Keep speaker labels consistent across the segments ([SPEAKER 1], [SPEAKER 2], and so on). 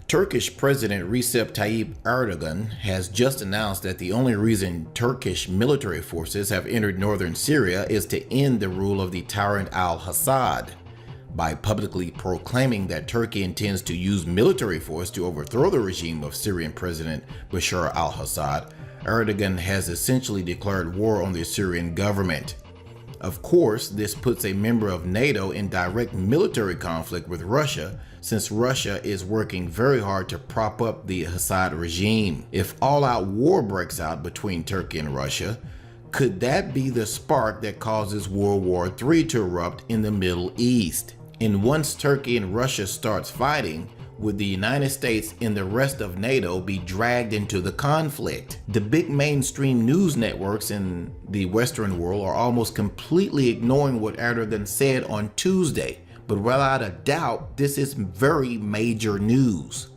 [SPEAKER 1] Turkish President Recep Tayyip Erdogan has just announced that the only reason Turkish military forces have entered northern Syria is to end the rule of the tyrant al-Assad. By publicly proclaiming that Turkey intends to use military force to overthrow the regime of Syrian President Bashar al-Assad, Erdogan has essentially declared war on the Syrian government. Of course, this puts a member of NATO in direct military conflict with Russia, since Russia is working very hard to prop up the Assad regime. If all-out war breaks out between Turkey and Russia, could that be the spark that causes World War III to erupt in the Middle East? And once Turkey and Russia starts fighting, would the United States and the rest of NATO be dragged into the conflict? The big mainstream news networks in the Western world are almost completely ignoring what Erdogan said on Tuesday, but without a doubt, this is very major news.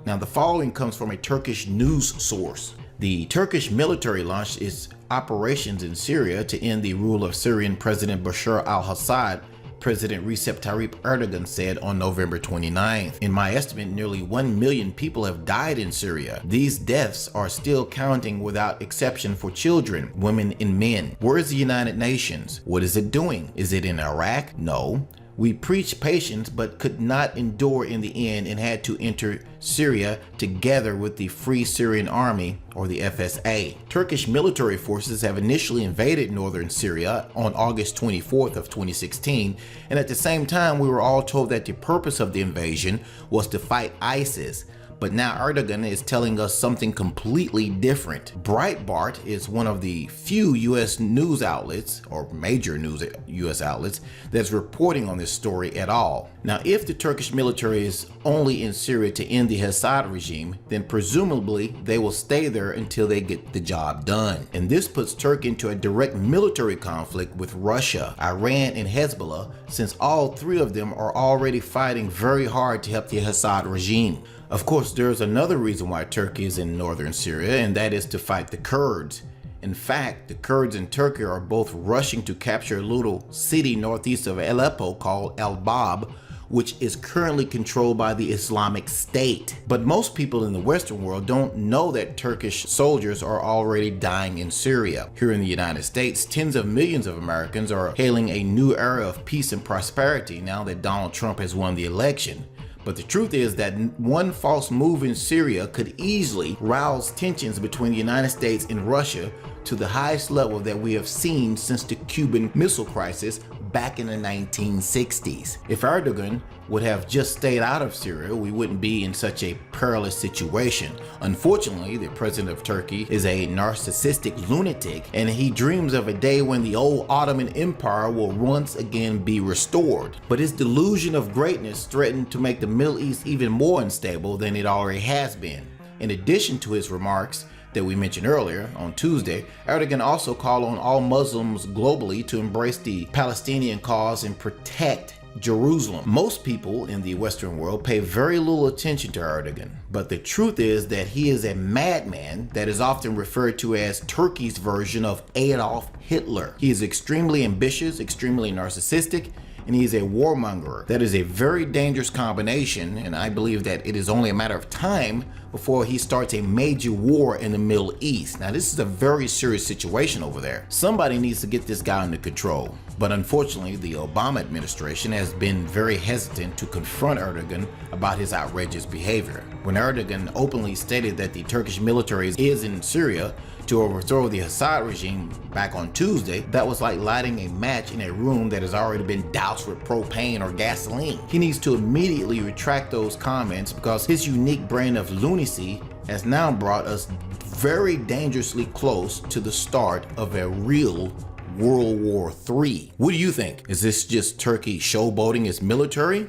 [SPEAKER 1] Now, the following comes from a Turkish news source. The Turkish military launched its operations in Syria to end the rule of Syrian President Bashar al-Assad, President Recep Tayyip Erdogan said on November 29th. In my estimate, nearly 1 million people have died in Syria. These deaths are still counting without exception for children, women, and men. Where is the United Nations? What is it doing? Is it in Iraq? No. We preached patience but could not endure in the end and had to enter Syria together with the Free Syrian Army, or the FSA. Turkish military forces have initially invaded northern Syria on August 24th of 2016, and at the same time we were all told that the purpose of the invasion was to fight ISIS. But now Erdogan is telling us something completely different. Breitbart is one of the few U.S. news outlets, or major news U.S. outlets, that's reporting on this story at all. Now, if the Turkish military is only in Syria to end the Assad regime, then presumably they will stay there until they get the job done. And this puts Turkey into a direct military conflict with Russia, Iran, and Hezbollah, since all three of them are already fighting very hard to help the Assad regime. Of course, there's another reason why Turkey is in northern Syria, and that is to fight the Kurds. In fact, the Kurds in Turkey are both rushing to capture a little city northeast of Aleppo called Al-Bab, which is currently controlled by the Islamic State. But most people in the Western world don't know that Turkish soldiers are already dying in Syria. Here in the United States, tens of millions of Americans are hailing a new era of peace and prosperity now that Donald Trump has won the election. But the truth is that one false move in Syria could easily rouse tensions between the United States and Russia to the highest level that we have seen since the Cuban Missile Crisis back in the 1960s. If Erdogan would have just stayed out of Syria, we wouldn't be in such a perilous situation. Unfortunately, the president of Turkey is a narcissistic lunatic, and he dreams of a day when the old Ottoman Empire will once again be restored. But his delusion of greatness threatened to make the Middle East even more unstable than it already has been. In addition to his remarks that we mentioned earlier on Tuesday, Erdogan also called on all Muslims globally to embrace the Palestinian cause and protect Jerusalem. Most people in the Western world pay very little attention to Erdogan, but the truth is that he is a madman that is often referred to as Turkey's version of Adolf Hitler. He is extremely ambitious, extremely narcissistic, and he is a warmonger. That is a very dangerous combination, and I believe that it is only a matter of time before he starts a major war in the Middle East. Now, this is a very serious situation over there. Somebody needs to get this guy under control. But unfortunately, the Obama administration has been very hesitant to confront Erdogan about his outrageous behavior. When Erdogan openly stated that the Turkish military is in Syria to overthrow the Assad regime back on Tuesday, that was like lighting a match in a room that has already been doused with propane or gasoline. He needs to immediately retract those comments because his unique brand of lunacy has now brought us very dangerously close to the start of a real World War III. What do you think? Is this just Turkey showboating its military?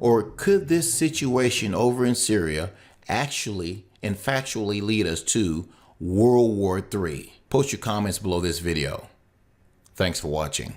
[SPEAKER 1] Or could this situation over in Syria actually and factually lead us to World War III? Post your comments below this video. Thanks for watching.